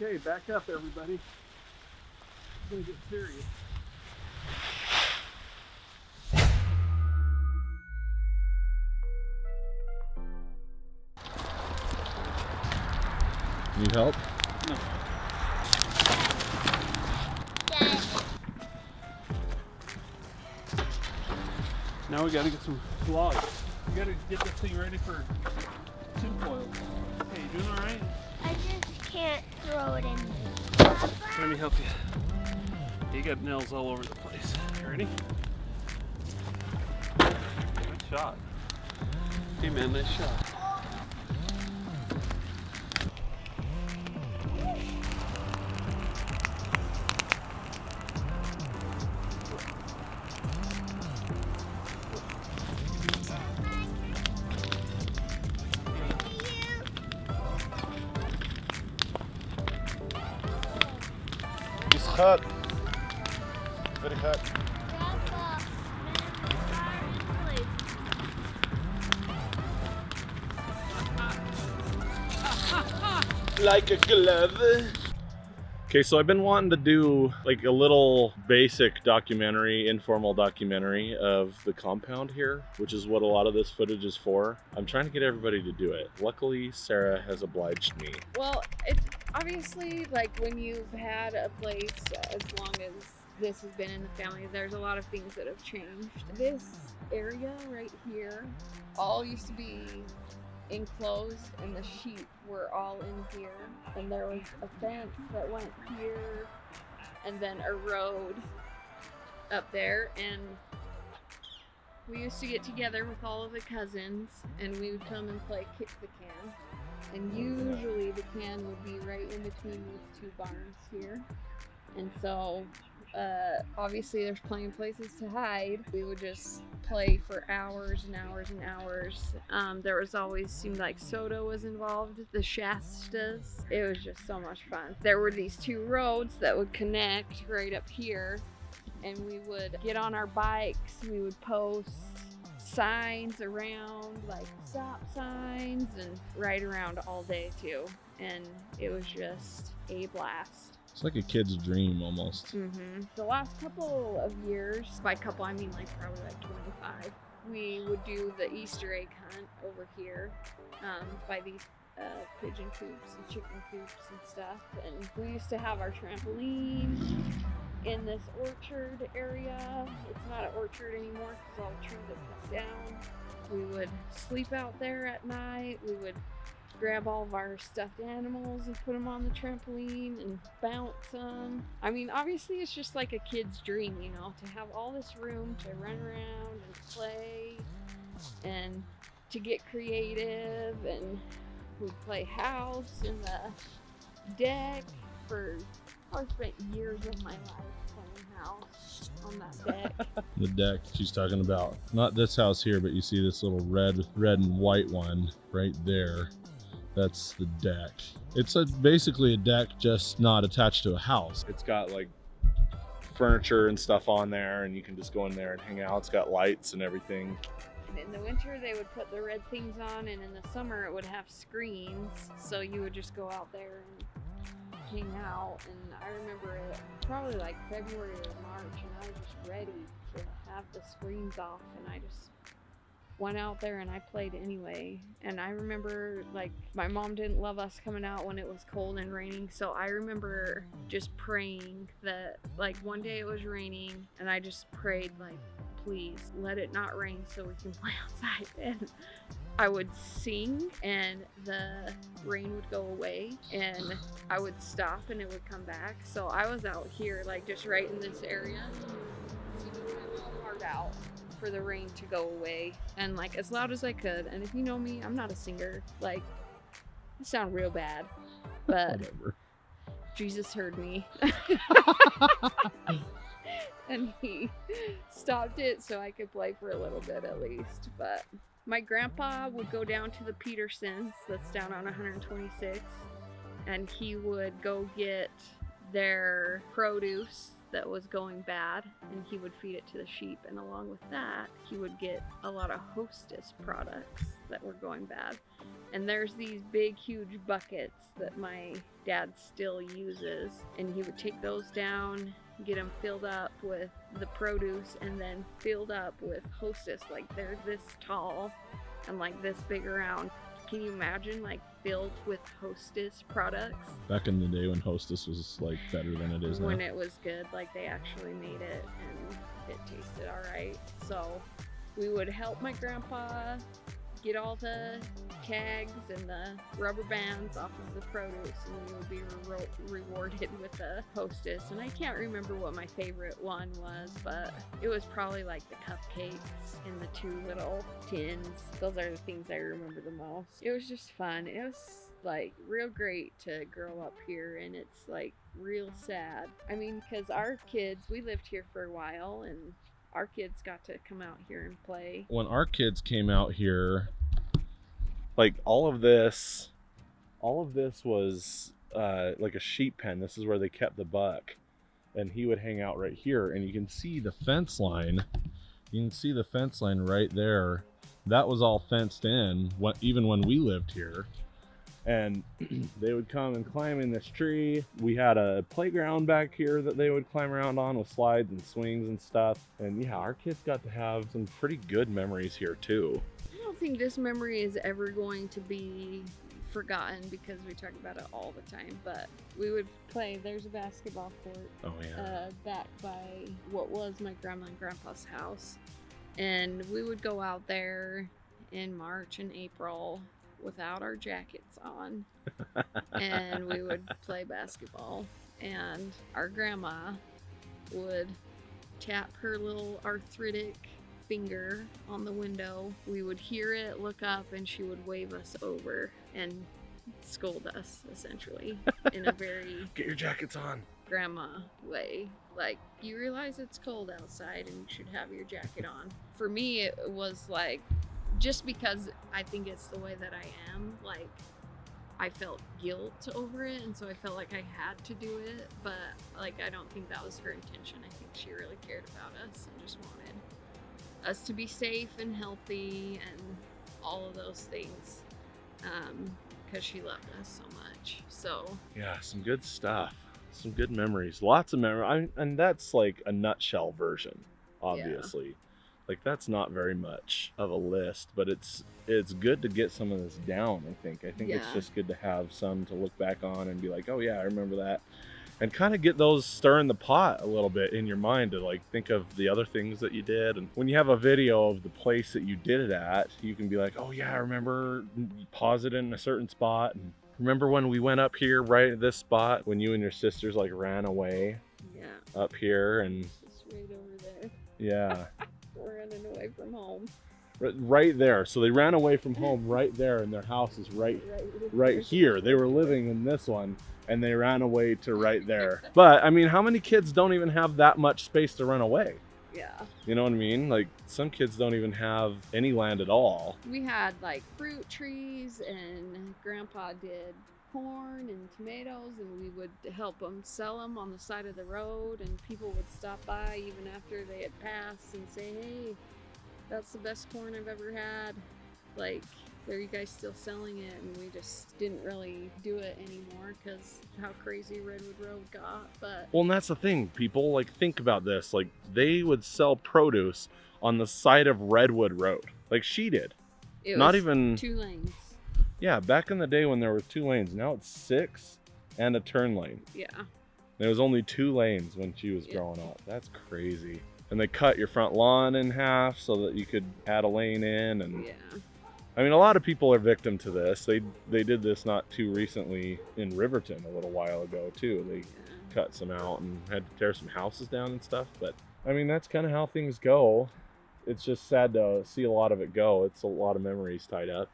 Okay, back up everybody. It's gonna get serious. Need help? No. Now we gotta get some logs. We gotta get this thing ready for tin foil. Hey, you doing alright? I just can't throw it in. Let me help you. You got nails all over the place. You ready? Good shot. Hey man, nice shot. It's hot. Very hot. Like a glove. Okay, so I've been wanting to do like a little basic documentary, informal documentary of the compound here, which is what a lot of this footage is for. I'm trying to get everybody to do it. Luckily, Sarah has obliged me. Well, it's obviously like when you've had a place as long as this has been in the family, there's a lot of things that have changed. This area right here all used to be enclosed and the sheep were all in here, and there was a fence that went here and then a road up there, and we used to get together with all of the cousins and we would come and play kick the can, and usually the can would be right in between these two barns here. And so obviously there's plenty of places to hide. We would just play for hours and hours and hours. There was always seemed like soda was involved, the Shastas. It was just so much fun. There were these two roads that would connect right up here, and we would get on our bikes. We would post signs around, like stop signs, and ride around all day too. And it was just a blast. It's like a kid's dream almost. The last couple of years, by couple I mean like probably like 25, we would do the Easter egg hunt over here by these pigeon coops and chicken coops and stuff. And we used to have our trampoline in this orchard area. It's not an orchard anymore because all the trees are cut down. We would sleep out there at night. We would grab all of our stuffed animals and put them on the trampoline and bounce them. I mean, obviously it's just like a kid's dream, you know, to have all this room to run around and play and to get creative. And we'd play house in the deck for, I spent years of my life playing house on that deck. The deck she's talking about. Not this house here, but you see this little red and white one right there. That's the deck. It's basically a deck, just not attached to a house. It's got like furniture and stuff on there, and you can just go in there and hang out. It's got lights and everything. And in the winter they would put the red things on, and in the summer it would have screens, so you would just go out there and hang out. And I remember it probably like February or March, and I was just ready to have the screens off, and I just went out there and I played anyway. And I remember like my mom didn't love us coming out when it was cold and raining, so I remember just praying that like one day it was raining, and I just prayed like, please let it not rain so we can play outside. And I would sing and the rain would go away, and I would stop and it would come back. So I was out here like just right in this area, singing my little heart out for the rain to go away, and like as loud as I could. And if you know me, I'm not a singer. Like, I sound real bad, but Whatever. Jesus heard me. And he stopped it so I could play for a little bit at least. But my grandpa would go down to the Petersons, that's down on 126, and he would go get their produce that was going bad, and he would feed it to the sheep. And along with that, he would get a lot of Hostess products that were going bad. And there's these big, huge buckets that my dad still uses, and he would take those down, get them filled up with the produce, and then filled up with Hostess. Like, they're this tall and like this big around. Can you imagine, like, filled with Hostess products? Back in the day when Hostess was like better than it is now. When it was good, like they actually made it and it tasted all right. So we would help my grandpa get all the tags and the rubber bands off of the produce, and we would be rewarded with a Hostess. And I can't remember what my favorite one was, but it was probably like the cupcakes in the 2 little tins. Those are the things I remember the most. It was just fun. It was like real great to grow up here, and it's like real sad. I mean, because our kids, we lived here for a while, and our kids got to come out here and play. When our kids came out here, like all of this was like a sheep pen. This is where they kept the buck, and he would hang out right here, and you can see the fence line. You can see the fence line right there. That was all fenced in even when we lived here. And they would come and climb in this tree. We had a playground back here that they would climb around on with slides and swings and stuff. And yeah, our kids got to have some pretty good memories here too. I don't think this memory is ever going to be forgotten because we talk about it all the time. But we would play, there's a basketball court back by what was my grandma and grandpa's house. And we would go out there in March and April without our jackets on, and we would play basketball, and our grandma would tap her little arthritic finger on the window. We would hear it, look up, and she would wave us over and scold us, essentially, in a very get your jackets on grandma way. Like, you realize it's cold outside and you should have your jacket on. For me, it was like, just because I think it's the way that I am, like, I felt guilt over it, and so I felt like I had to do it, but like, I don't think that was her intention. I think she really cared about us and just wanted us to be safe and healthy and all of those things, because she loved us so much. So yeah, some good stuff, some good memories, lots of memories. And that's like a nutshell version, obviously. Yeah. Like, that's not very much of a list, but it's good to get some of this down, I think. It's just good to have some to look back on and be like, oh yeah, I remember that. And kind of get those stirring the pot a little bit in your mind to like think of the other things that you did. And when you have a video of the place that you did it at, you can be like, oh yeah, I remember, pause it in a certain spot. And remember when we went up here right at this spot when you and your sisters like ran away up here, and it's right over there. Yeah. We're running away from home. Right there. So they ran away from home right there, and their house is right here. They were living in this one, and they ran away to right there. But I mean, how many kids don't even have that much space to run away? Yeah. You know what I mean? Like, some kids don't even have any land at all. We had like fruit trees, and Grandpa did corn and tomatoes, and we would help them sell them on the side of the road, and people would stop by even after they had passed and say, hey, that's the best corn I've ever had. Like, are you guys still selling it? And we just didn't really do it anymore because how crazy Redwood Road got. But well, and that's the thing, people, like, think about this. Like, they would sell produce on the side of Redwood Road, like she did. It not was even 2 lanes. Yeah, back in the day when there were 2 lanes, now it's 6 and a turn lane. Yeah. There was only 2 lanes when she was growing up. That's crazy. And they cut your front lawn in half so that you could add a lane in. And yeah. I mean, a lot of people are victim to this. They did this not too recently in Riverton a little while ago too. They cut some out and had to tear some houses down and stuff. But I mean, that's kind of how things go. It's just sad to see a lot of it go. It's a lot of memories tied up.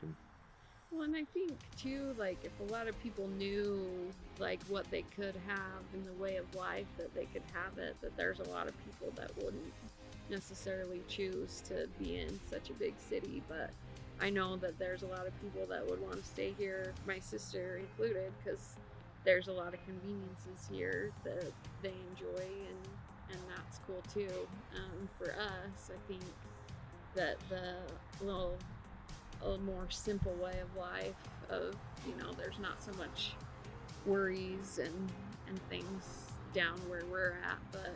Well, and I think too, like, if a lot of people knew like what they could have in the way of life, that they could have it, that there's a lot of people that wouldn't necessarily choose to be in such a big city. But I know that there's a lot of people that would want to stay here, my sister included, because there's a lot of conveniences here that they enjoy, and and that's cool too. For us, I think that the a little more simple way of life of, you know, there's not so much worries and things down where we're at, but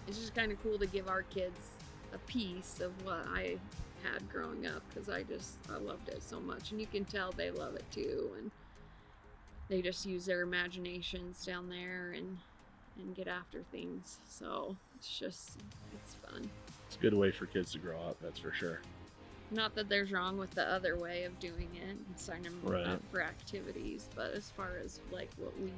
it's just kind of cool to give our kids a piece of what I had growing up, because I loved it so much, and you can tell they love it too, and they just use their imaginations down there and get after things. So it's fun. It's a good way for kids to grow up, that's for sure. Not that there's wrong with the other way of doing it and sign them Right. up for activities, but as far as like what we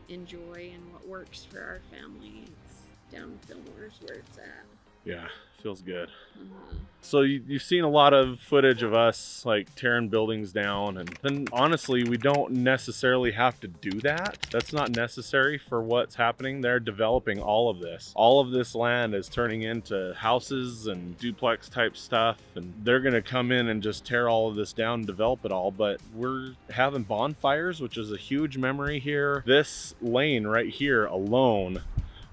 enjoy and what works for our family, it's down in Fillmore's where it's at. Yeah, feels good. Uh-huh. So you've seen a lot of footage of us like tearing buildings down, and honestly, we don't necessarily have to do that. That's not necessary for what's happening. They're developing all of this. All of this land is turning into houses and duplex type stuff, and they're gonna come in and just tear all of this down and develop it all. But we're having bonfires, which is a huge memory here. This lane right here alone,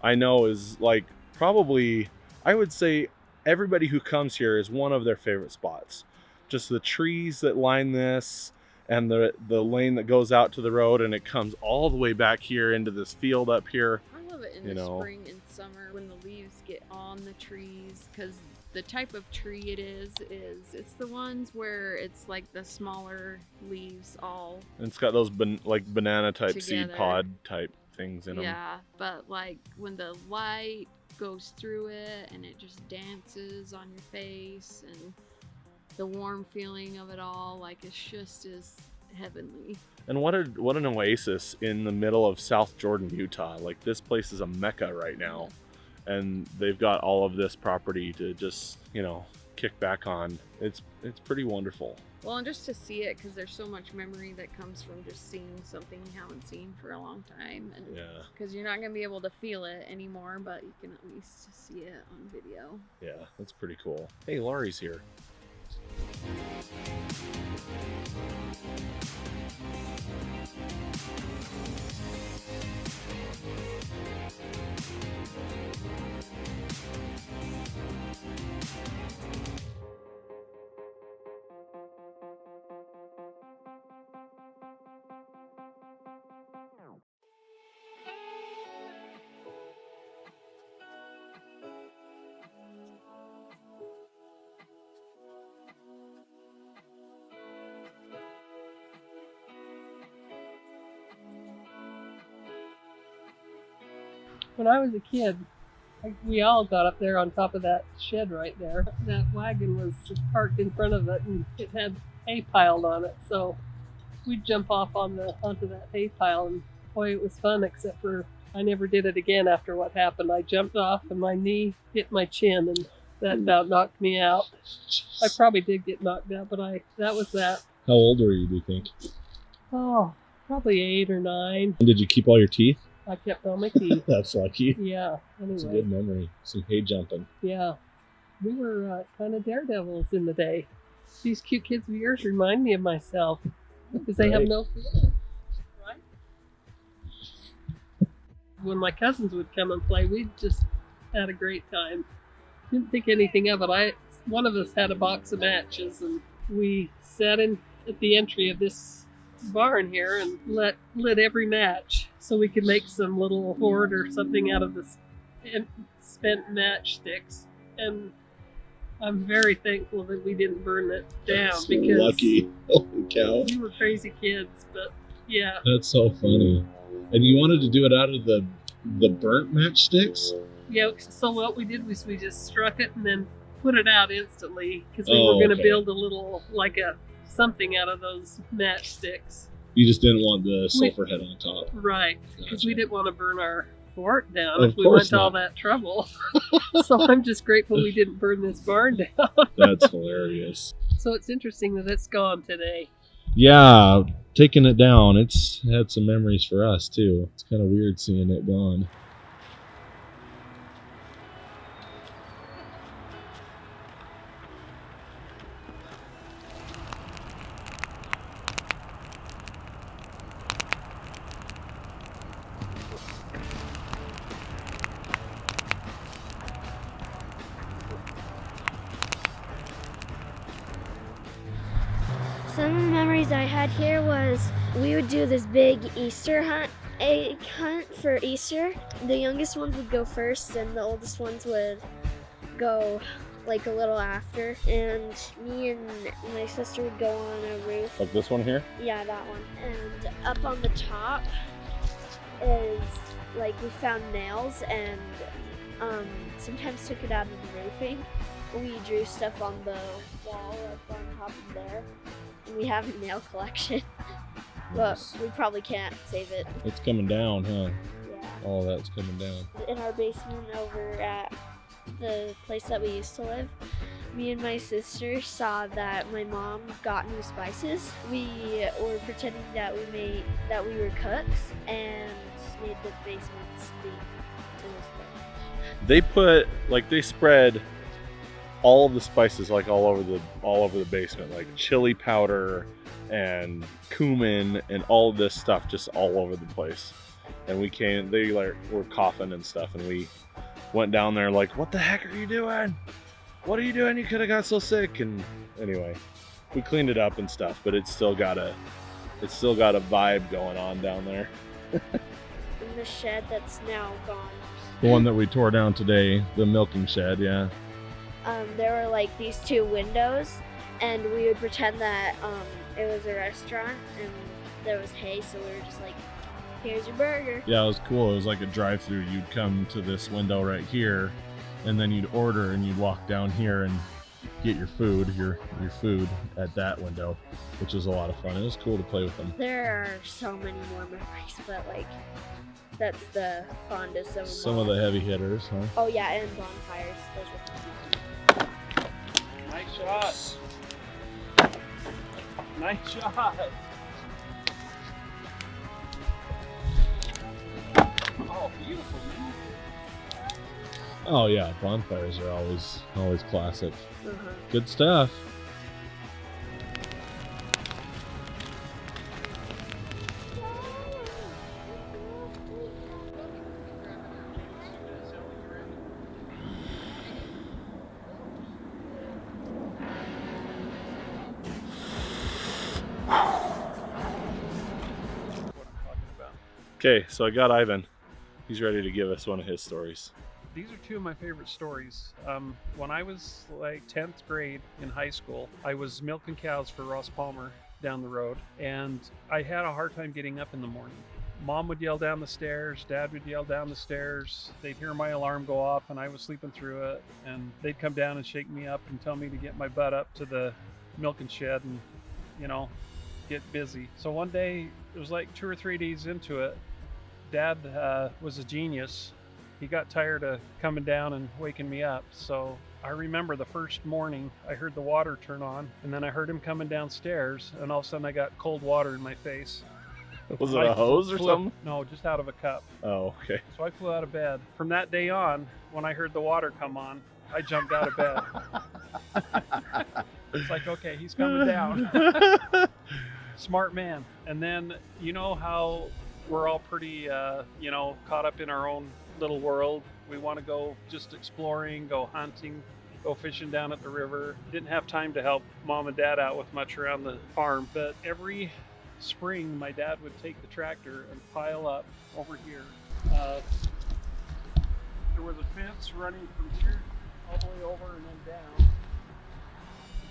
I know is like probably, I would say everybody who comes here is one of their favorite spots. Just the trees that line this and the lane that goes out to the road, and it comes all the way back here into this field up here. I love it in the spring and summer when the leaves get on the trees, because the type of tree it is it's the ones where it's like the smaller leaves all. And it's got those like banana type together. seed pod type things in them. Yeah, but like when the light goes through it and it just dances on your face, and the warm feeling of it all, like it's just as heavenly. And what an oasis in the middle of South Jordan, Utah. Like this place is a mecca right now, and they've got all of this property to just, you know, kick back on. It's pretty wonderful. Well, and just to see it, because there's so much memory that comes from just seeing something you haven't seen for a long time, and because you're not going to be able to feel it anymore, but you can at least see it on video. Yeah, that's pretty cool. Hey, Laurie's here. When I was a kid, we all got up there on top of that shed right there. That wagon was parked in front of it, and it had hay piled on it. So we'd jump off onto that hay pile, and boy, it was fun, except for I never did it again after what happened. I jumped off and my knee hit my chin, and that about knocked me out. I probably did get knocked out, but that was that. How old were you, do you think? Oh, probably 8 or 9. And did you keep all your teeth? I kept all my teeth. That's lucky. Yeah, It's a anyway. good memory. Some hay jumping. Yeah, we were kind of daredevils in the day. These cute kids of yours remind me of myself, because they have no fear, right? When my cousins would come and play, we just had a great time. Didn't think anything of it. One of us had a box of matches, and we sat in at the entry of this barn here and lit every match so we could make some little hoard or something out of the spent matchsticks. And I'm very thankful that we didn't burn it down. That's because lucky. Holy cow. we were crazy kids, but yeah. That's so funny. And you wanted to do it out of the burnt matchsticks? Yeah, so what we did was we just struck it and then put it out instantly, because we were going to build a little, like a something out of those matchsticks. You just didn't want the sulfur head on top. Right, because we didn't want to burn our fort down Of if we course went to all that trouble. So I'm just grateful we didn't burn this barn down. That's hilarious. So it's interesting that it's gone today. Yeah, taking it down, it's had some memories for us too. It's kind of weird seeing it gone. Some of the memories I had here was we would do this big Easter egg hunt for Easter. The youngest ones would go first and the oldest ones would go like a little after. And me and my sister would go on a roof. Like this one here? Yeah, that one. And up on the top is like we found nails and sometimes took it out of the roofing. We drew stuff on the wall up on top of there. And we have a nail collection. But we probably can't save it. It's coming down, huh? Yeah. All that's coming down. In our basement over at the place that we used to live, me and my sister saw that my mom got new spices. We were pretending that we were cooks and made the basement stink to this day. They spread all of the spices like all over the basement, like chili powder and cumin and all of this stuff just all over the place. And they were coughing and stuff, and we went down there like, what the heck are you doing? What are you doing? You could have got so sick. And anyway, we cleaned it up and stuff, but it's still got a vibe going on down there. In the shed that's now gone. The one that we tore down today, the milking shed, yeah. There were like these two windows, and we would pretend that it was a restaurant and there was hay, so we were just like, here's your burger. Yeah, it was cool. It was like a drive-through. You'd come to this window right here, and then you'd order and you'd walk down here and get your food at that window, which was a lot of fun. It was cool to play with them. There are so many more memories, but like that's the fondest of them. Some all. of the heavy hitters, huh? Oh yeah, and bonfires. Those were fun. Nice shot. Nice shot. Oh, beautiful, man. Oh yeah, bonfires are always classic. Uh-huh. Good stuff. Okay, so I got Ivan. He's ready to give us one of his stories. These are two of my favorite stories. When I was like 10th grade in high school, I was milking cows for Ross Palmer down the road, and I had a hard time getting up in the morning. Mom would yell down the stairs, Dad would yell down the stairs. They'd hear my alarm go off and I was sleeping through it, and they'd come down and shake me up and tell me to get my butt up to the milking shed and, get busy. So one day, it was like 2 or 3 days into it, Dad was a genius. He got tired of coming down and waking me up. So I remember the first morning I heard the water turn on, and then I heard him coming downstairs, and all of a sudden I got cold water in my face. Was it a hose or something? No, just out of a cup. Oh, okay. So I flew out of bed. From that day on, when I heard the water come on, I jumped out of bed. It's like, okay, he's coming down. Smart man. And then, you know how we're all pretty, caught up in our own little world. We want to go just exploring, go hunting, go fishing down at the river. Didn't have time to help Mom and Dad out with much around the farm, but every spring my dad would take the tractor and pile up over here. There was a fence running from here all the way over and then down.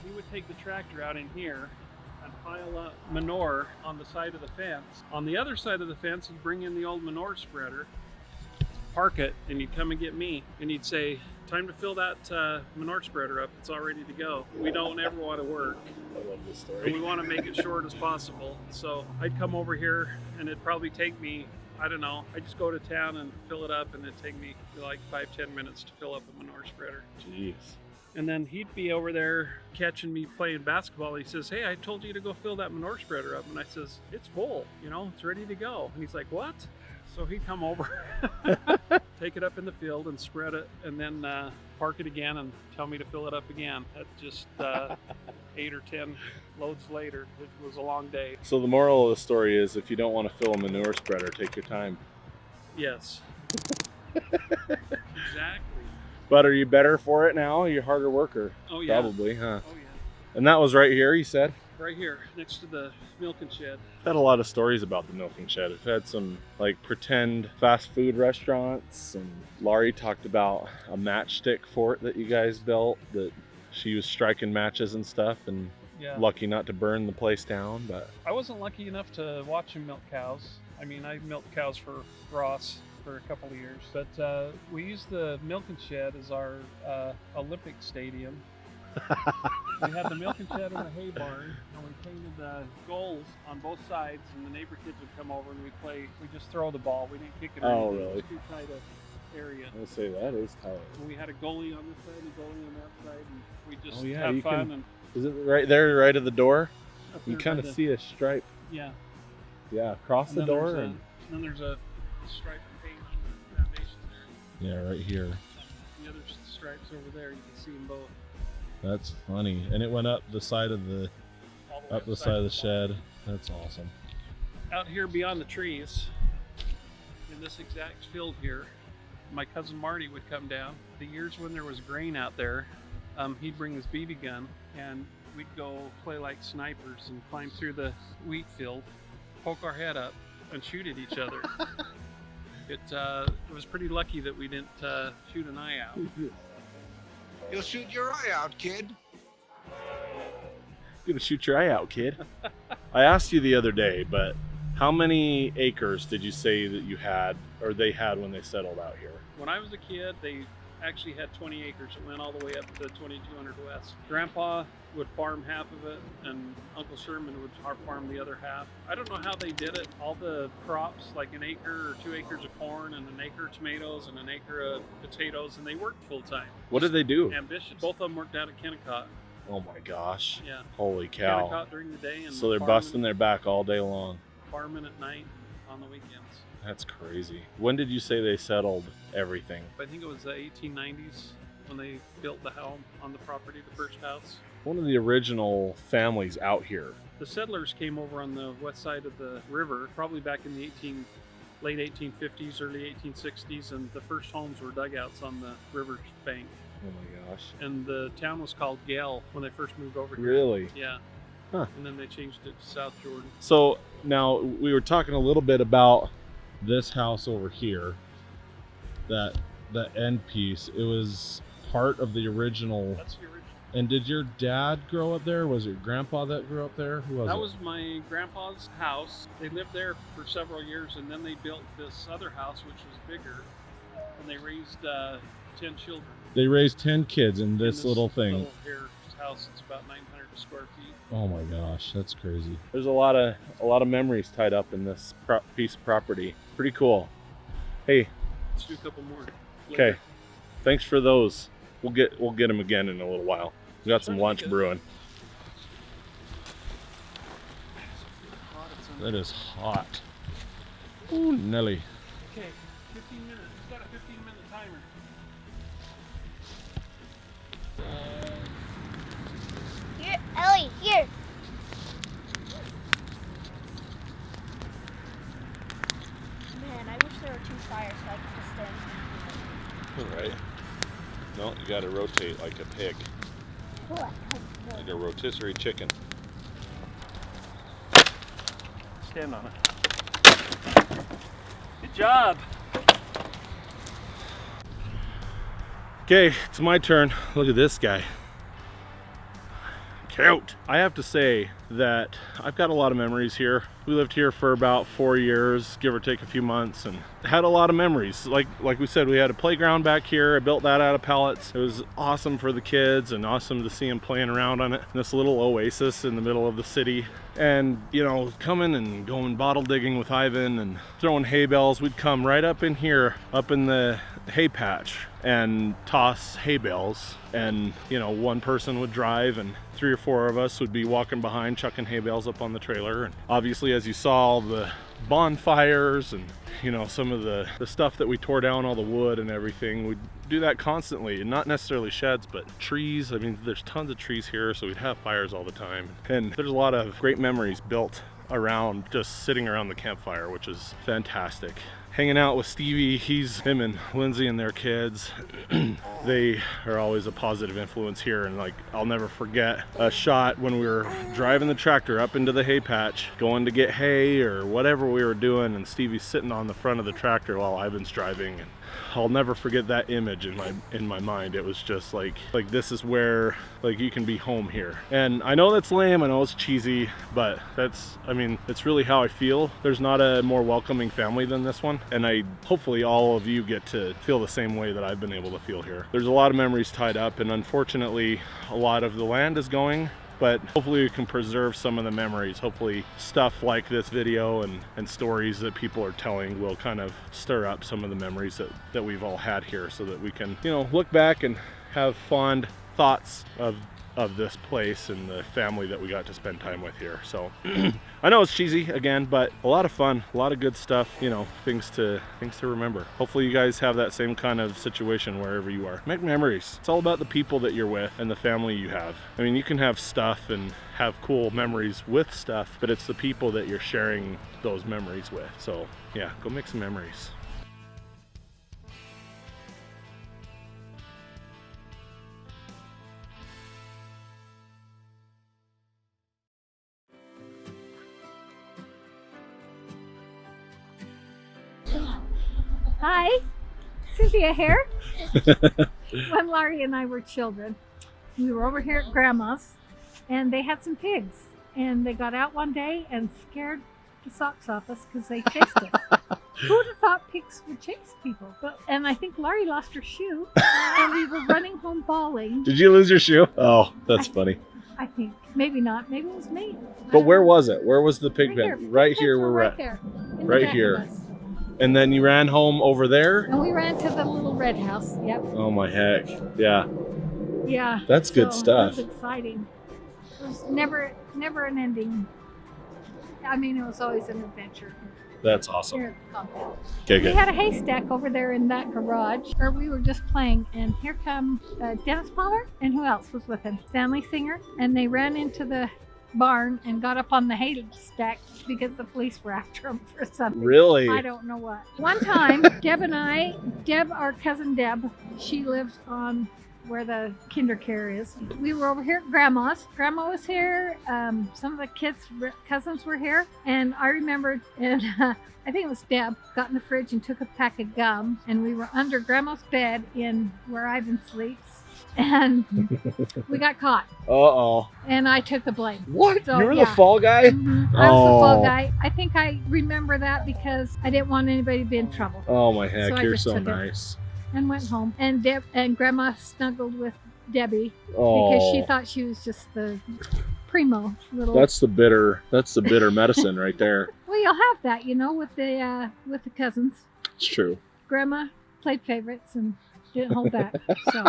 He would take the tractor out in here and pile up manure on the side of the fence. On the other side of the fence, he'd bring in the old manure spreader, park it, and he'd come and get me, and he'd say, time to fill that manure spreader up. It's all ready to go. We don't ever want to work. I love this And story. we want to make it short as possible. So I'd come over here, and it'd probably take me, I don't know, I'd just go to town and fill it up, and it'd take me like 5-10 minutes to fill up a manure spreader. Jeez. And then he'd be over there catching me playing basketball. He says, hey, I told you to go fill that manure spreader up. And I says, it's full, it's ready to go. And he's like, what? So he'd come over, take it up in the field and spread it, and then park it again and tell me to fill it up again. At just 8 or 10 loads later. It was a long day. So the moral of the story is, if you don't want to fill a manure spreader, take your time. Yes. Exactly. But are you better for it now? Are you a harder worker? Oh, yeah. Probably, huh? Oh, yeah. And that was right here, you said? right here next to the milking shed. I've had a lot of stories about the milking shed. I've had some like pretend fast food restaurants, and Laurie talked about a matchstick fort that you guys built, that she was striking matches and stuff, and Yeah. lucky not to burn the place down. But I wasn't lucky enough to watch him milk cows. I mean, I milked cows for Ross for a couple of years, but we used the milking shed as our Olympic stadium. We had the milking shed and the hay barn, and we painted goals on both sides, and the neighbor kids would come over and we'd play. We just throw the ball. We didn't kick it. Oh, anything. really? It was too tight a area. I would say that is tight. And we had a goalie on this side and a goalie on that side, and we just Oh, yeah, have you fun. can- And Is it right there, right at the door? up You there kind by of the- see a stripe. Yeah. Yeah, across And the then door. there's a- And then there's a stripe of paint on the foundation there. yeah, right here. The other stripes over there, you can see them both. That's funny. And it went up the side of the All the way up the side of the shed. That's awesome. Out here beyond the trees, in this exact field here, my cousin Marty would come down. The years when there was grain out there, he'd bring his BB gun and we'd go play like snipers and climb through the wheat field, poke our head up, and shoot at each other. It was pretty lucky that we didn't shoot an eye out. You'll shoot your eye out, kid. You're gonna shoot your eye out, kid. I asked you the other day, but how many acres did you say that you had, or they had when they settled out here? When I was a kid, they actually had 20 acres. It went all the way up to 2200 west. Grandpa would farm half of it, and Uncle Sherman would farm the other half. I don't know how they did it. All the crops, like an acre or 2 acres of corn and an acre of tomatoes and an acre of potatoes, and they worked full time. What did they do? Ambitious. Both of them worked out at Kennecott. Oh my gosh. Yeah. Holy cow. Kennecott during the day, and So they're farming- busting their back all day long. farming at night on the weekends. That's crazy. When did you say they settled everything? I think it was the 1890s when they built the house on the property, the first house. One of the original families out here. The settlers came over on the west side of the river, probably back in the late 1850s, early 1860s, and the first homes were dugouts on the river bank. Oh my gosh. And the town was called Gale when they first moved over here. Really? Yeah. Huh. And then they changed it to South Jordan. So now we were talking a little bit about this house over here, that end piece. It was part of the original. That's the original. And did your dad grow up there? Was it your grandpa that grew up there? Who was That it? was my grandpa's house. They lived there for several years, and then they built this other house, which was bigger, and they raised 10 children. They raised 10 kids in in this little thing. Little here house. It's about 900 square feet. Oh my gosh, that's crazy. There's a lot of memories tied up in this piece of property. Pretty cool. Hey, Let's do a couple more. okay. later. Thanks for those. We'll get them again in a little while. We got some lunch brewing. That is hot. Ooh, Nelly. Okay, 15 minutes. It's got a 15-minute timer. Here, Ellie, here. Man, I wish there were 2 fires so I could just stand. All right. No, you got to rotate like a pig, What? like a rotisserie chicken. Stand on it. Good job. Okay, it's my turn. Look at this guy. Cute. I have to say that I've got a lot of memories here. We lived here for about 4 years, give or take a few months, and had a lot of memories. Like we said, we had a playground back here. I built that out of pallets. It was awesome for the kids and awesome to see them playing around on it. This little oasis in the middle of the city. And, you know, coming and going bottle digging with Ivan and throwing hay bales. We'd come right up in here, up in the hay patch, and toss hay bales. And, you know, one person would drive and 3 or 4 of us would be walking behind chucking hay bales up on the trailer. And obviously, as you saw, all the bonfires and you know, some of the stuff that we tore down, all the wood and everything. We'd do that constantly, and not necessarily sheds, but trees. I mean, there's tons of trees here, so we'd have fires all the time. And there's a lot of great memories built around just sitting around the campfire, which is fantastic. Hanging out with Stevie, him and Lindsay and their kids, they are always a positive influence here. And like, I'll never forget a shot when we were driving the tractor up into the hay patch, going to get hay or whatever we were doing, and Stevie's sitting on the front of the tractor while Ivan's driving. And I'll never forget that image in my mind. It was just like this is where like you can be home here. And I know that's lame, I know it's cheesy, but I mean, it's really how I feel. There's not a more welcoming family than this one, and hopefully all of you get to feel the same way that I've been able to feel here. There's a lot of memories tied up, and unfortunately a lot of the land is going, but hopefully we can preserve some of the memories. Hopefully stuff like this video and stories that people are telling will kind of stir up some of the memories that we've all had here, so that we can, you know, look back and have fond thoughts of this place and the family that we got to spend time with here. So I know it's cheesy again, but a lot of fun, a lot of good stuff, you know, things to remember. Hopefully you guys have that same kind of situation wherever you are. Make memories. It's all about the people that you're with and the family you have. I mean, you can have stuff and have cool memories with stuff, but it's the people that you're sharing those memories with. So yeah, go make some memories. Hi, Cynthia here. When Laurie and I were children, we were over here at Grandma's, and they had some pigs, and they got out one day and scared the socks off us because they chased us. Who would have thought pigs would chase people? And I think Laurie lost her shoe, and we were running home bawling. Did you lose your shoe? Oh, that's funny. I think maybe not. Maybe it was me. But where was it? Where was the pig pen? Right here. We're right at. there. in the Right back of here. us. And then you ran home over there? And we ran to the little red house. Yep. Oh my heck. Yeah. Yeah. That's good stuff. It was exciting. It was never an ending. I mean, it was always an adventure That's awesome. here at the compound. Okay, We good. had a haystack over there in that garage, or we were just playing, and here come Dennis Palmer, and who else was with him? Stanley Singer, and they ran into the barn and got up on the haystack because the police were after them for something. Really? I don't know what. One time, Deb, our cousin Deb, she lived on where the kinder care is. We were over here at Grandma's. Grandma was here. Some of the cousins were here. And I remembered, and I think it was Deb, got in the fridge and took a pack of gum. And we were under Grandma's bed in where Ivan sleeps. And we got caught. Uh-oh. And I took the blame. What? So, you were yeah. the fall guy? Mhm. I was the Oh. fall guy. I think I remember that because I didn't want anybody to be in trouble. Oh my heck, So I you're just so took it. nice. And went home. And Deb and Grandma snuggled with Debbie Oh. because she thought she was just the primo little. That's the bitter medicine right there. Well, you'll have that, you know, with the cousins. It's true. Grandma played favorites and didn't hold back. So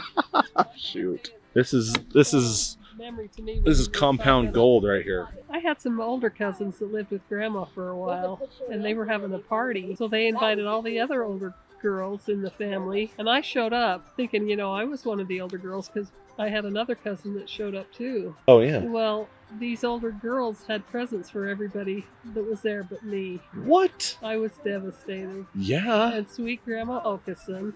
Shoot. This is Memory to me. this is compound gold right here. I had some older cousins that lived with Grandma for a while, and they were having a party, so they invited all the other older girls in the family, and I showed up thinking, you know, I was one of the older girls because I had another cousin that showed up too. Oh yeah. Well, these older girls had presents for everybody that was there but me. What? I was devastated. Yeah. And sweet Grandma Oakeson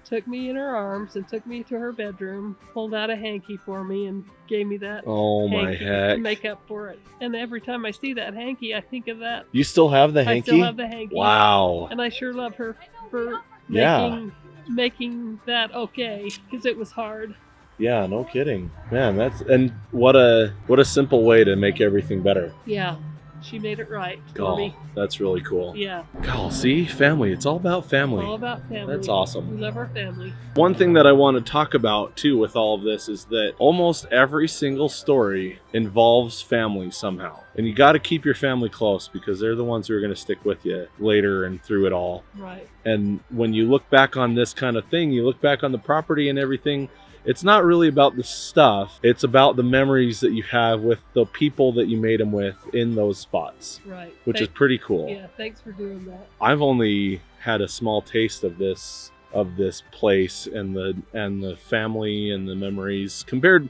took me in her arms and took me to her bedroom, pulled out a hanky for me and gave me that Oh my hanky heck. to make up for it. And every time I see that hanky, I think of that. You still have the I hanky? still have the hanky. Wow. And I sure love her for Yeah. making that okay, because it was hard. Yeah, no kidding. Man, and what a simple way to make everything better. Yeah, she made it right for Oh, me. that's really cool. Yeah, Oh, see, family. It's all about it's family. all about family. That's awesome. We love our family. One thing that I want to talk about too with all of this is that almost every single story involves family somehow. And you got to keep your family close because they're the ones who are going to stick with you later and through it all. Right. And when you look back on this kind of thing, you look back on the property and everything, it's not really about the stuff. It's about the memories that you have with the people that you made them with in those spots, Right. which is pretty cool. Yeah, thanks for doing that. I've only had a small taste of this place and the family and the memories compared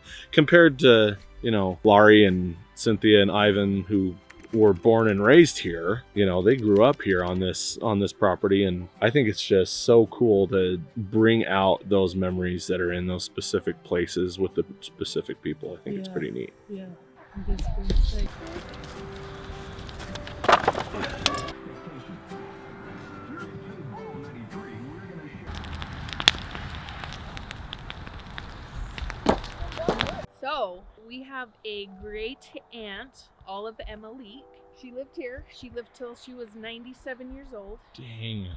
to, you know, Laurie and Cynthia and Ivan, who were born and raised here. You know, they grew up here on this property, and I think it's just so cool to bring out those memories that are in those specific places with the specific people. I think it's pretty neat. Yeah, I'm just gonna say. So we have a great aunt, Olive Emily. She lived here. She lived till she was 97 years old. Dang.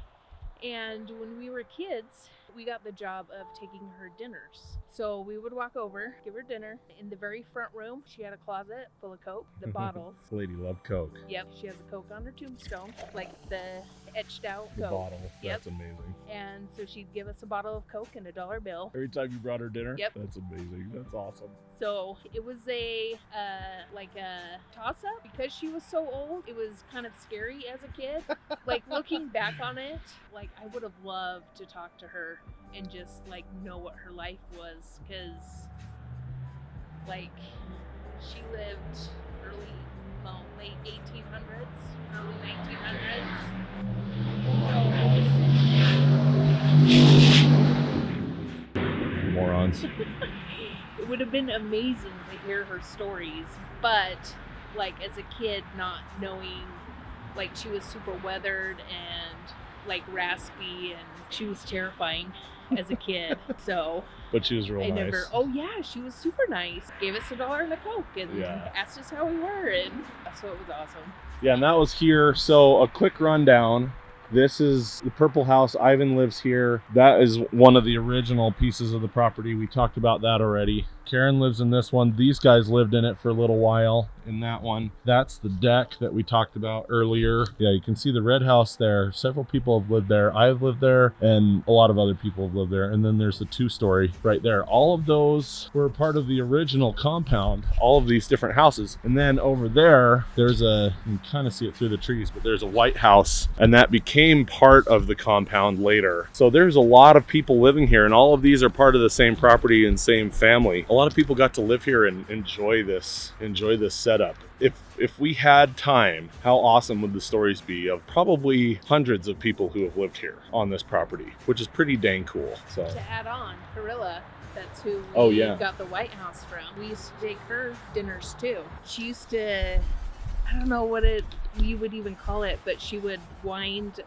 And when we were kids, we got the job of taking her dinners. So we would walk over, give her dinner. In the very front room, she had a closet full of Coke, the bottles. This lady loved Coke. Yep, she has a Coke on her tombstone, like the etched out The Coke. bottle. Yep. That's amazing. And so she'd give us a bottle of Coke and a $1 bill. Every time you brought her dinner? Yep. That's amazing. That's awesome. So it was a toss-up because she was so old. It was kind of scary as a kid. Like looking back on it, like I would have loved to talk to her and just like know what her life was, because like she lived late 1800s, early 1900s. Morons. It would have been amazing to hear her stories, but like as a kid, not knowing, like she was super weathered and like raspy, and she was terrifying as a kid. So But she was real I nice. never. Oh yeah, she was super nice. Gave us $1 and a Coke and asked us how we were, and so it was awesome. Yeah, and that was here. So a quick rundown. This is the Purple House. Ivan lives here. That is one of the original pieces of the property. We talked about that already. Karen lives in this one. These guys lived in it for a little while in that one. That's the deck that we talked about earlier. Yeah, you can see the red house there. Several people have lived there. I've lived there, and a lot of other people have lived there. And then there's the 2-story right there. All of those were part of the original compound, all of these different houses. And then over there, there's you can kind of see it through the trees, but there's a white house, and that became part of the compound later. So there's a lot of people living here, and all of these are part of the same property and same family. A lot of people got to live here and enjoy this setup. If we had time, how awesome would the stories be of probably hundreds of people who have lived here on this property, which is pretty dang cool. So To add on, Carilla, that's who Oh, we yeah. got the White House from. We used to take her dinners too. She used to, I don't know what we would even call it, but she would wind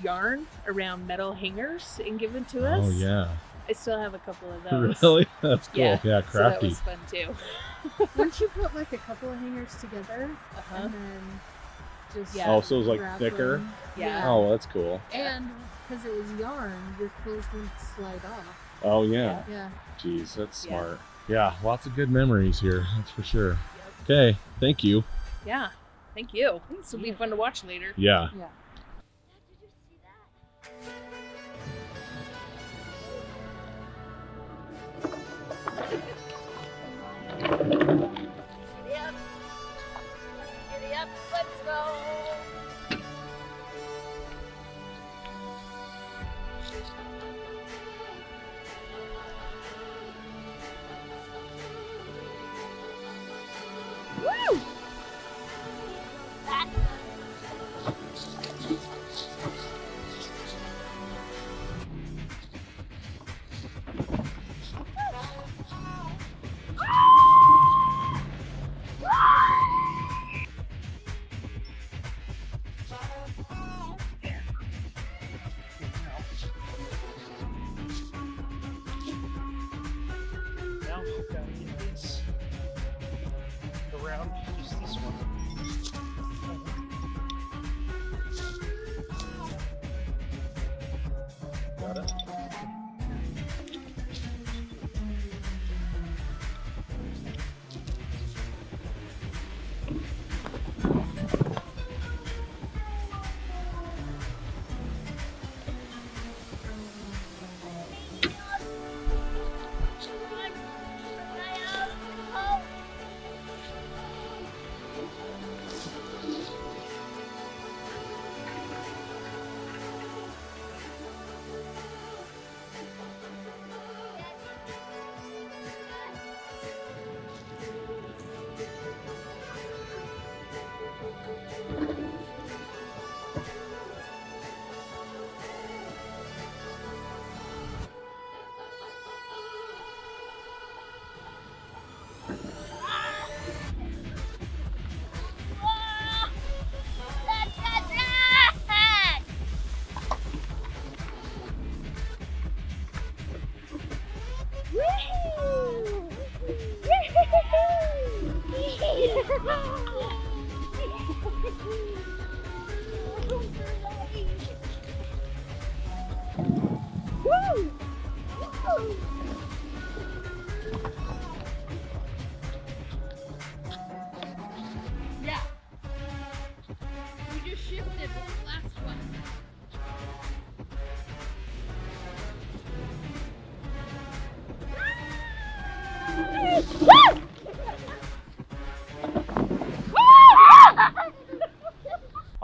yarn around metal hangers and give them to us. Oh yeah. I still have a couple of those. Really? That's cool. Yeah, Yeah, so that crafty. was fun too. Once you put like a couple of hangers together Uh-huh. and then just Yeah. Oh, so it was like wrap thicker? them. Yeah. Oh, that's cool. And because it was yarn, your clothes wouldn't slide off. Oh yeah. Yeah. Jeez, that's Yeah. smart. Yeah, lots of good memories here, that's for sure. Okay, thank you. Yeah. Thank you. This will be fun to watch later. Yeah. Yeah. Giddy up. Giddy up. Let's go. Woo! That's Now we've got Indians around just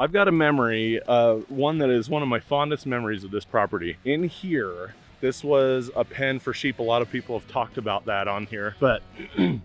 I've got a memory, one that is one of my fondest memories of this property. In here, this was a pen for sheep. A lot of people have talked about that on here, but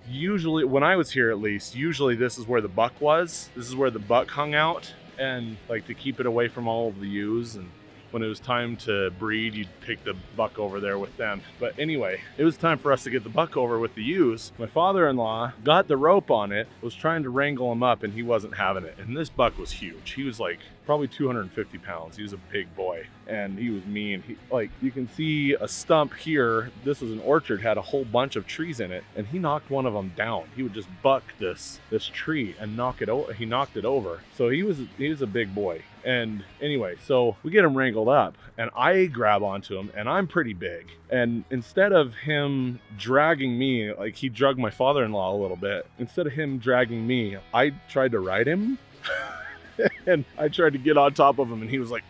usually, when I was here at least, usually this is where the buck was. This is where the buck hung out, and like to keep it away from all of the ewes, and when it was time to breed, you'd take the buck over there with them. But anyway, it was time for us to get the buck over with the ewes. My father-in-law got the rope on it, was trying to wrangle him up, and he wasn't having it. And this buck was huge. He was like probably 250 pounds. He was a big boy, and he was mean. Like, you can see a stump here. This was an orchard, had a whole bunch of trees in it, and he knocked one of them down. He would just buck this tree and knock it over. He knocked it over. So he was a big boy. And anyway, so we get him wrangled up, and I grab onto him, and I'm pretty big. And instead of him dragging me, like he dragged my father-in-law a little bit, instead of him dragging me, I tried to ride him. And I tried to get on top of him, and he was like,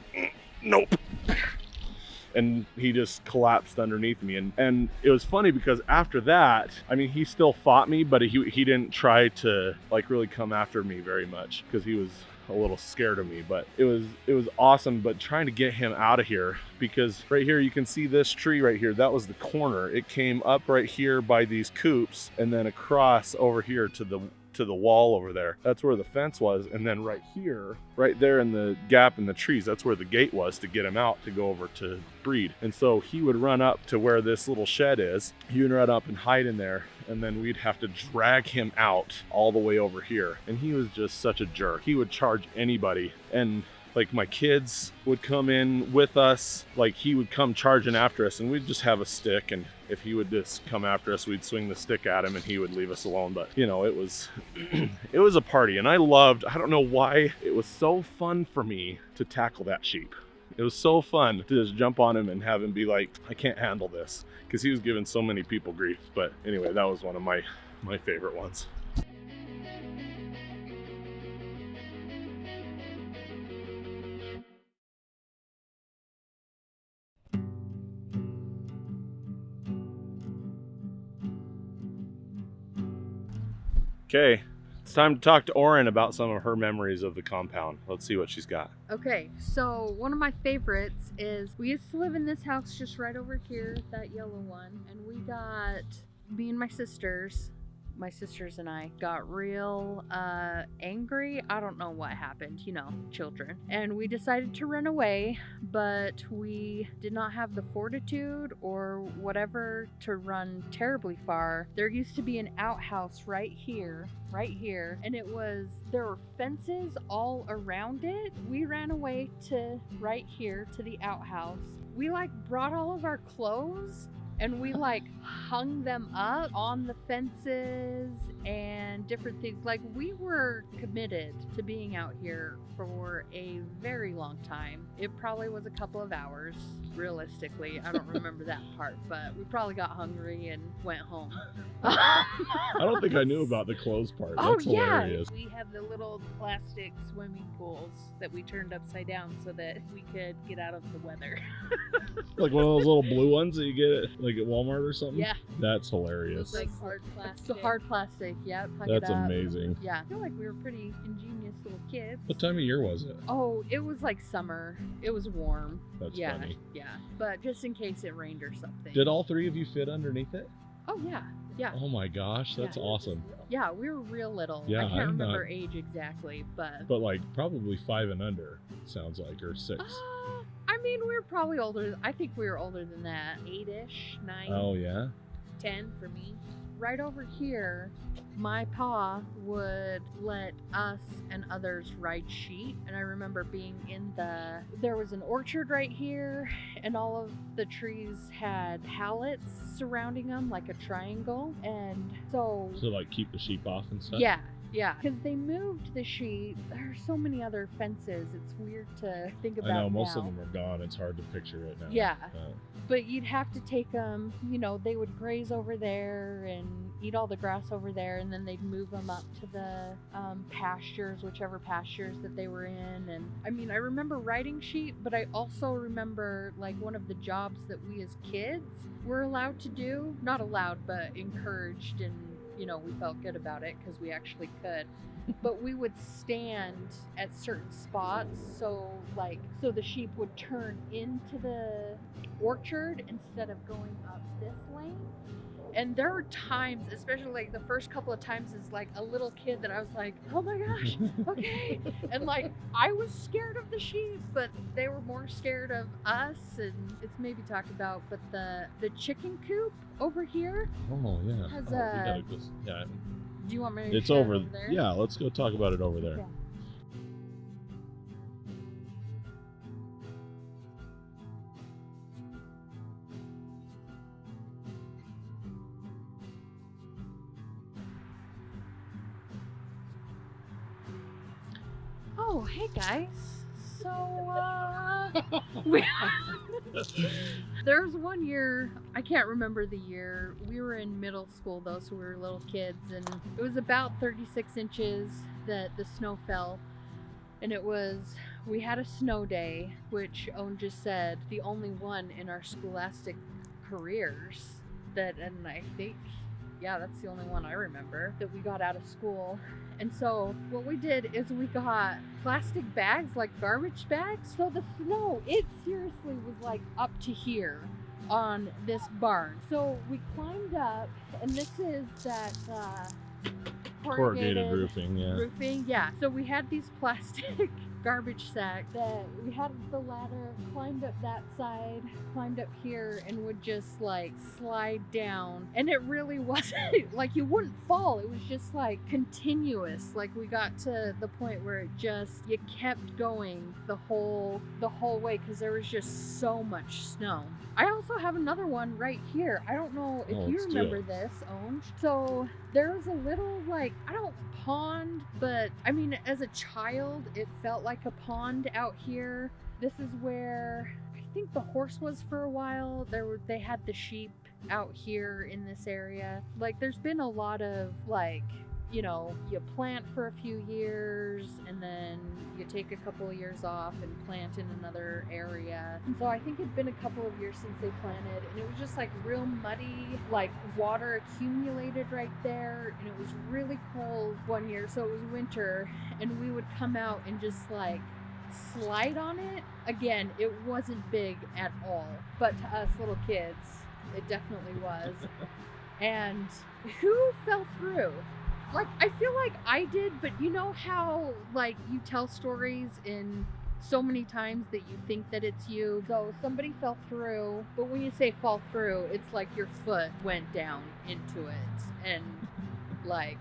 nope. And he just collapsed underneath me. And it was funny because after that, I mean, he still fought me, but he didn't try to like really come after me very much because he was a little scared of me. But it was awesome. But trying to get him out of here, because right here you can see this tree right here, that was the corner. It came up right here by these coops and then across over here to the wall over there. That's where the fence was. And then right here, right there in the gap in the trees, that's where the gate was to get him out to go over to breed. And so he would run up to where this little shed is. He would run up and hide in there, and then we'd have to drag him out all the way over here. And he was just such a jerk. He would charge anybody. And like my kids would come in with us, like he would come charging after us, and we'd just have a stick, and if he would just come after us, we'd swing the stick at him and he would leave us alone. But you know, it was it was a party, and I don't know why, it was so fun for me to tackle that sheep. It was so fun to just jump on him and have him be like, I can't handle this, because he was giving so many people grief. But anyway, that was one of my favorite ones. Okay, it's time to talk to Oren about some of her memories of the compound. Let's see what she's got. Okay, so one of my favorites is we used to live in this house just right over here, that yellow one, and me and my sisters and I got real angry. I don't know what happened, you know, children. And we decided to run away, but we did not have the fortitude or whatever to run terribly far. There used to be an outhouse right here, and there were fences all around it. We ran away to right here to the outhouse. We like brought all of our clothes and we like hung them up on the fences and different things. Like, we were committed to being out here for a very long time. It probably was a couple of hours, realistically. I don't remember that part, but we probably got hungry and went home. I don't think I knew about the clothes part. That's hilarious. We had the little plastic swimming pools that we turned upside down so that we could get out of the weather. Like one of those little blue ones that you get at, like at Walmart or something? Yeah. That's hilarious. Like hard plastic. It's the hard plastic, yeah. That's amazing. Yeah. I feel like we were pretty ingenious little kids. What time of year was it? Oh, it was like summer. It was warm. That's yeah, funny. Yeah. But just in case it rained or something. Did all three of you fit underneath it? Oh, yeah. Yeah. Oh my gosh, that's awesome. Yeah, we were real little. Yeah, I can't I'm remember not- age exactly, but But probably 5 and under, sounds like, or 6. I mean, we were probably older. I think we were older than that. 8-ish, 9, Oh yeah? 10 for me. Right over here, my pa would let us and others ride sheep. And I remember being there was an orchard right here, and all of the trees had hallets surrounding them, like a triangle. And so, So keep the sheep off and stuff? yeah. Yeah, because they moved the sheep. There are so many other fences. It's weird to think about. I know, most now. of them are gone. It's hard to picture it now. Yeah. But you'd have to take them, they would graze over there and eat all the grass over there, and then they'd move them up to the pastures, whichever pastures that they were in. And I mean, I remember riding sheep, but I also remember one of the jobs that we as kids were allowed to do, not allowed, but encouraged and you know, we felt good about it because we actually could. But we would stand at certain spots, so the sheep would turn into the orchard instead of going up this lane. And there were times, especially like the first couple of times as like a little kid, that I was like, oh my gosh, okay. And like I was scared of the sheep, but they were more scared of us. And it's maybe talked about, but the chicken coop over here Oh yeah. has we gotta go. Yeah. do you want me to It's share it over. there? Yeah. Let's go talk about it over there. Yeah. Oh, hey guys. So, there's one year, I can't remember the year. We were in middle school though, so we were little kids, and it was about 36 inches that the snow fell. And we had a snow day, which Owen just said, the only one in our scholastic careers and I think, yeah, that's the only one I remember that we got out of school. And so what we did is we got plastic bags, like garbage bags. So the snow, it seriously was like up to here on this barn. So we climbed up, and this is that Corrugated roofing. Yeah. roofing, yeah. So we had these plastic garbage sacks that we had the ladder, climbed up that side, climbed up here, and would just like slide down. And it really wasn't like you wouldn't fall. It was just like continuous. Like we got to the point where you kept going the whole way because there was just so much snow. I also have another one right here. I don't know if you let's do remember it. this, Owen. So there was a little pond, but I mean, as a child, it felt like a pond out here. This is where I think the horse was for a while. They had the sheep out here in this area. Like, there's been a lot of you know, you plant for a few years and then you take a couple of years off and plant in another area. And so I think it'd been a couple of years since they planted, and it was just like real muddy, like water accumulated right there, and it was really cold one year. So it was winter, and we would come out and just like slide on it. Again, it wasn't big at all, but to us little kids, it definitely was. And who fell through? Like, I feel like I did, but you know how, like, you tell stories in so many times that you think that it's you? So somebody fell through, but when you say fall through, it's like your foot went down into it. And, like,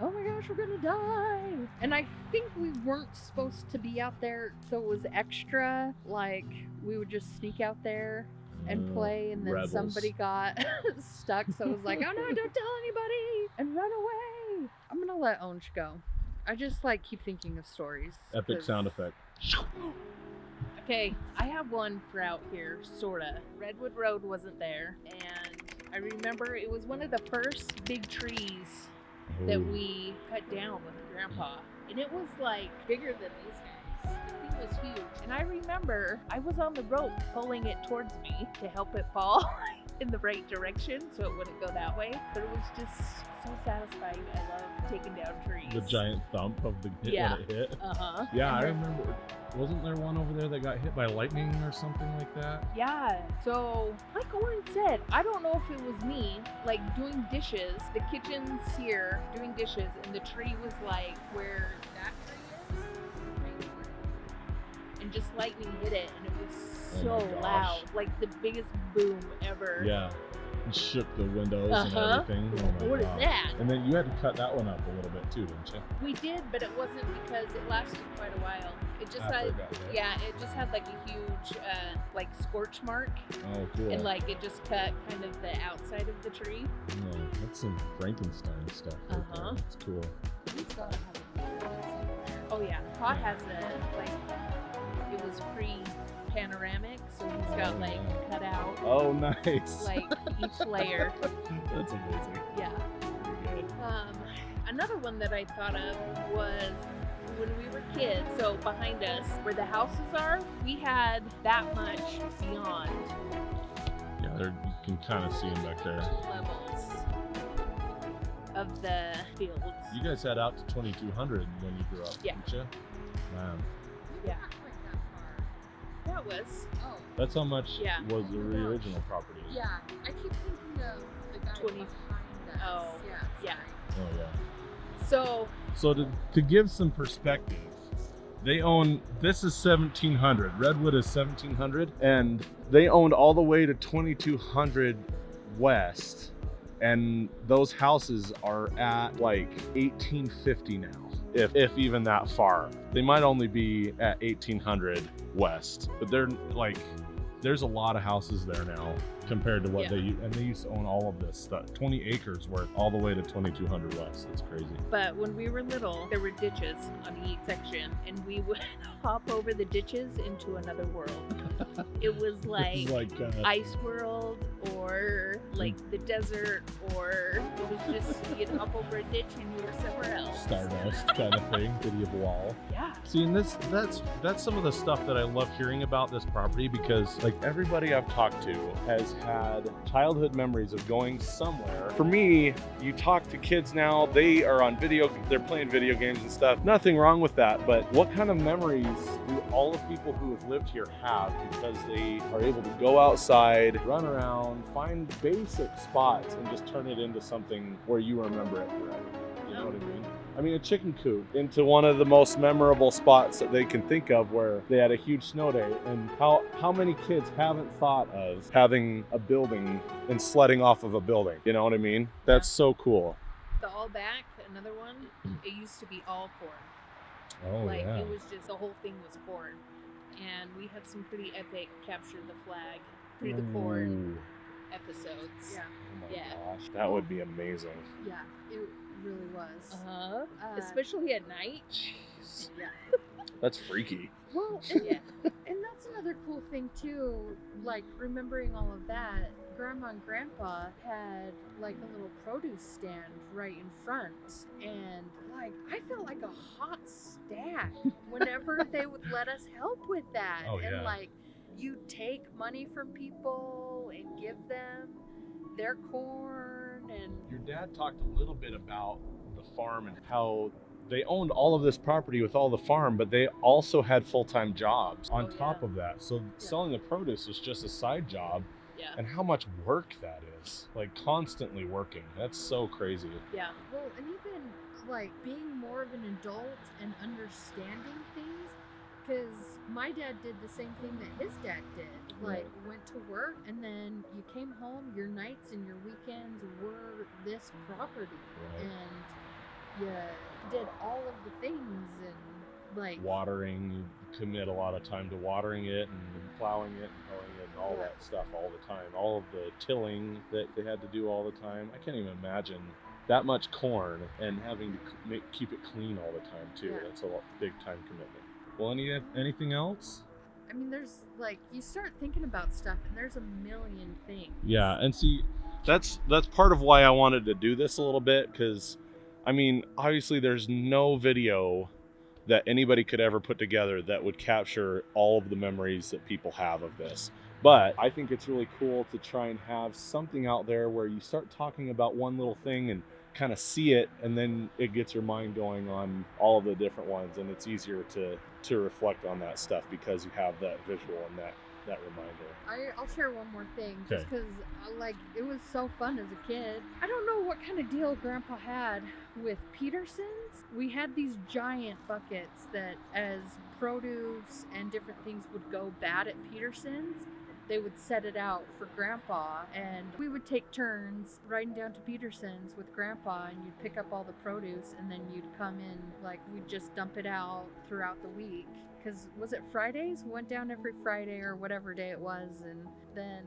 oh my gosh, we're gonna die. And I think we weren't supposed to be out there, so it was extra. Like, we would just sneak out there and play, and then Rebels. Somebody got stuck, so it was like, oh no, don't tell anybody, and run away. I'm gonna let Onch go. I just like keep thinking of stories. Epic sound effect. Okay, I have one for out here, sorta. Redwood Road wasn't there, and I remember it was one of the first big trees that Ooh. we cut down with Grandpa, and it was like bigger than these guys. The thing was huge, and I remember I was on the rope pulling it towards me to help it fall in the right direction so it wouldn't go that way, but it was just so satisfying. I love taking down trees. The giant thump of the hit Yeah. when it hit. Uh-huh. Yeah, I And then- remember. Wasn't there one over there that got hit by lightning or something like that? Yeah, so like Owen said, I don't know if it was me, like doing dishes. The kitchen's here doing dishes, and the tree was like where that tree is, right here. And just lightning hit it, and it was Oh my so gosh. loud, like the biggest boom ever. Yeah. It shook the windows Uh-huh. and everything. Oh my What is God. that? And then you had to cut that one up a little bit too, didn't you? We did, but it wasn't because it lasted quite a while. It just After had, it got hit? yeah, it just had like a huge, like scorch mark, Oh, cool. and like it just cut kind of the outside of the tree. Yeah, that's some Frankenstein stuff. Right there. Uh-huh. That's cool. He's gotta have a Oh yeah, Todd has a like it was pre-panoramic, so he's got like cut out Oh, nice. like each layer. That's amazing. Yeah. Very good. Another one that I thought of was when we were kids. So behind us, where the houses are, we had that much beyond Yeah, you can kind of see him back there. levels of of the fields. You guys had out to 2200 when you grew up, Yeah. didn't you? Man, Yeah. That was. Oh, that's how much Yeah. was the original property. yeah. I keep thinking of the guy 20 behind us. Oh, yeah. yeah. Oh yeah. So So to give some perspective, they own, this is 1700, Redwood is 1700, and they owned all the way to 2200 west, and those houses are at like 1850 now, if even that far. They might only be at 1800 west, but they're like, there's a lot of houses there now compared to what they used to own all of this stuff. 20 acres worth all the way to 2200 west. It's crazy. but when we were little, there were ditches on each section, and we would hop over the ditches into another world. It was like, Ice World, or like the desert, or it was just you'd hop over a ditch and you were somewhere else. Stardust kind of thing, city of wall. Yeah. See, and that's some of the stuff that I love hearing about this property, because like everybody I've talked to has had childhood memories of going somewhere. For me, you talk to kids now, they're playing video games and stuff. Nothing wrong with that, but what kind of memories do all the people who have lived here have, because they are able to go outside, run around, find basic spots and just turn it into something where you remember it forever. You know what I mean? I mean, a chicken coop into one of the most memorable spots that they can think of, where they had a huge snow day. And how many kids haven't thought of having a building and sledding off of a building? You know what I mean? That's so cool. The All Back, another one, it used to be all corn. Oh, Like, yeah. it was just, the whole thing was corn. And we had some pretty epic capture the flag through the corn episodes. Yeah. Oh my Yeah. gosh, that would be amazing. Yeah. It really was. Uh-huh. Especially at night. Jeez. Yeah. That's freaky. Well, Yeah. and that's another cool thing too, like remembering all of that. Grandma and Grandpa had like a little produce stand right in front, and like I felt like a hot stack whenever they would let us help with that. Oh, yeah. And like you take money from people and give them their corn, and Your dad talked a little bit about the farm and how they owned all of this property with all the farm, but they also had full-time jobs on top of that. So selling the produce was just a side job. Yeah. And how much work that is, like constantly working. That's so crazy. Yeah. well, and even like being more of an adult and understanding things, because my dad did the same thing that his dad did. Like went to work, and then you came home, your nights and your weekends were this property, Right. and you did all of the things, and like Watering, you commit a lot of time to watering it and plowing it and mowing it and all that stuff all the time. All of the tilling that they had to do all the time. I can't even imagine that much corn and having to keep it clean all the time too. Yeah. That's a big time commitment. Well, anything else? I mean, there's like you start thinking about stuff, and there's a million things. Yeah, and see, that's part of why I wanted to do this a little bit, because I mean, obviously there's no video that anybody could ever put together that would capture all of the memories that people have of this. But I think it's really cool to try and have something out there where you start talking about one little thing and kind of see it, and then it gets your mind going on all of the different ones, and it's easier to reflect on that stuff because you have that visual and that reminder. I'll share one more thing, Okay. just because like it was so fun as a kid. I don't know what kind of deal Grandpa had with Peterson's. We had these giant buckets that, as produce and different things would go bad at Peterson's, they would set it out for Grandpa, and we would take turns riding down to Peterson's with Grandpa, and you'd pick up all the produce, and then you'd come in, like we'd just dump it out throughout the week. Because was it Fridays? We went down every Friday or whatever day it was, and then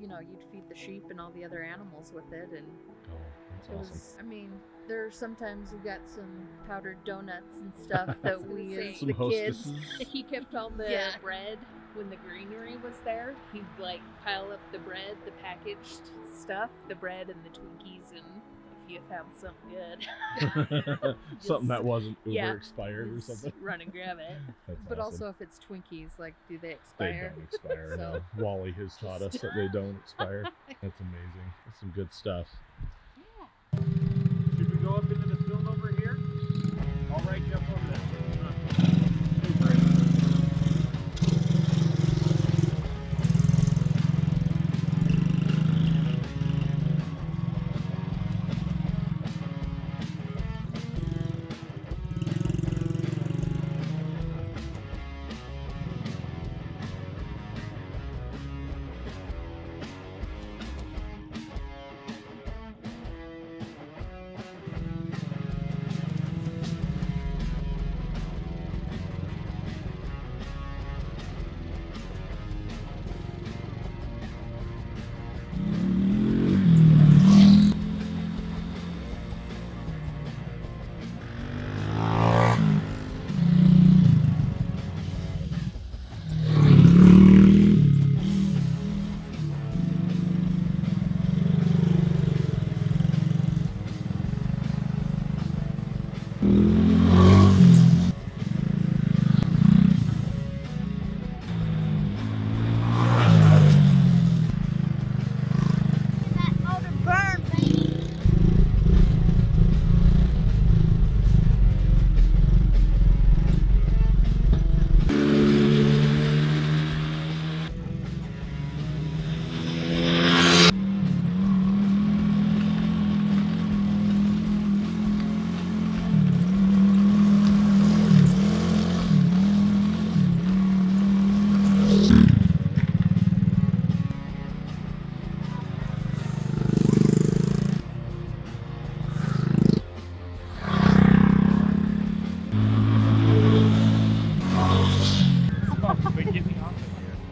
you'd feed the sheep and all the other animals with it, and Oh, that's it awesome. was. I mean, there's sometimes we got some powdered donuts and stuff that we as Some the kids. hostesses. He kept all the Yeah. bread when the greenery was there. He'd like pile up the bread, the packaged stuff, the bread and the Twinkies, and if you found something good, Something that wasn't Yeah. expired or just something. run and grab it. That's But awesome. also, if it's Twinkies, like, do they They expire? don't expire. So- No. Wally has taught us that they don't expire. That's amazing. That's some good stuff. Yeah. go up into the field over here? I'll ride you up over there. Super.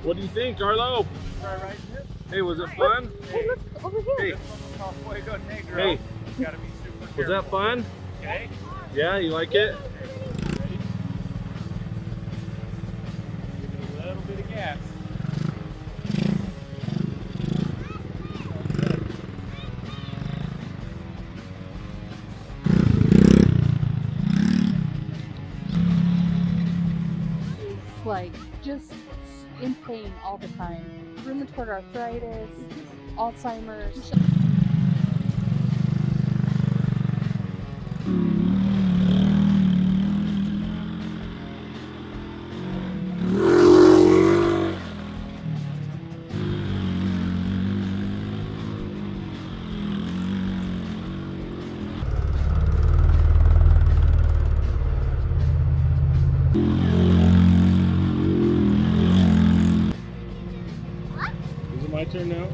What do you think, Arlo? Hey, was it fun? Hey, look over here. Hey, Halfway good. Hey, girl. hey, You gotta be super was careful. that fun? Okay. Yeah, you like it? Ready? Give it a little bit of gas. It's like just in pain all the time. Rheumatoid arthritis, Alzheimer's. Is it my turn now?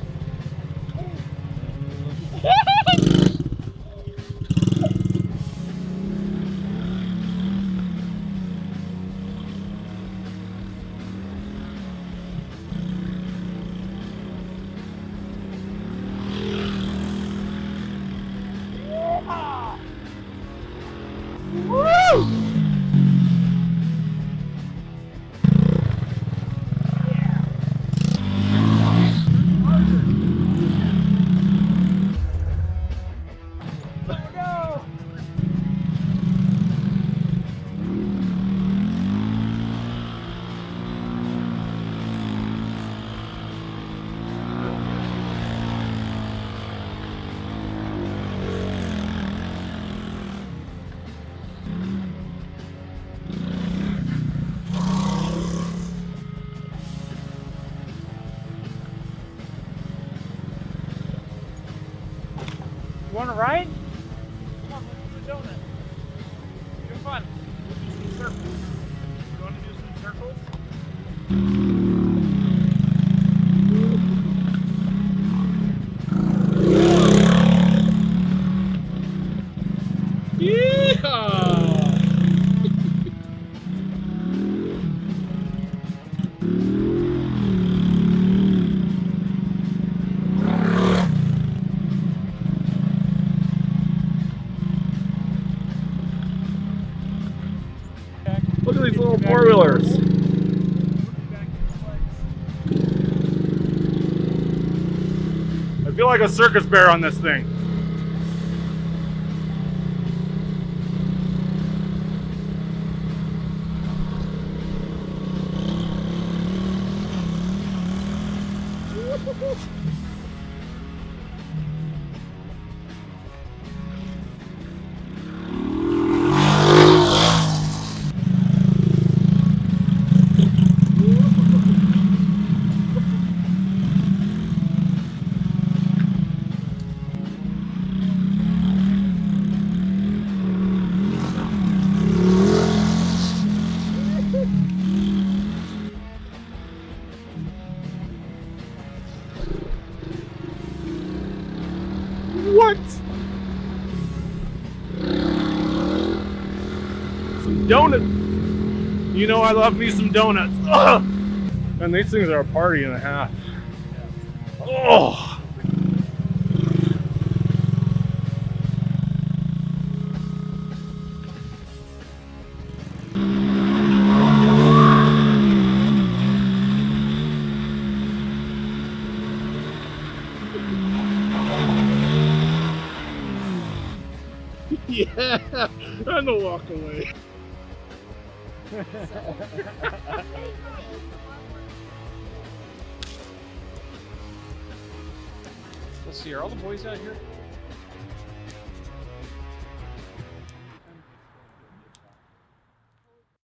You want to ride? Come on, let's do a donut. You're fun. We'll do some circles. You want to do some circles? Yeehaw! Look at these little four-wheelers. I feel like a circus bear on this thing. Some donuts. You know I love me some donuts. Ugh! And these things are a party and a half. Oh. Yeah, and the walk away. Let's see, are all the boys out here?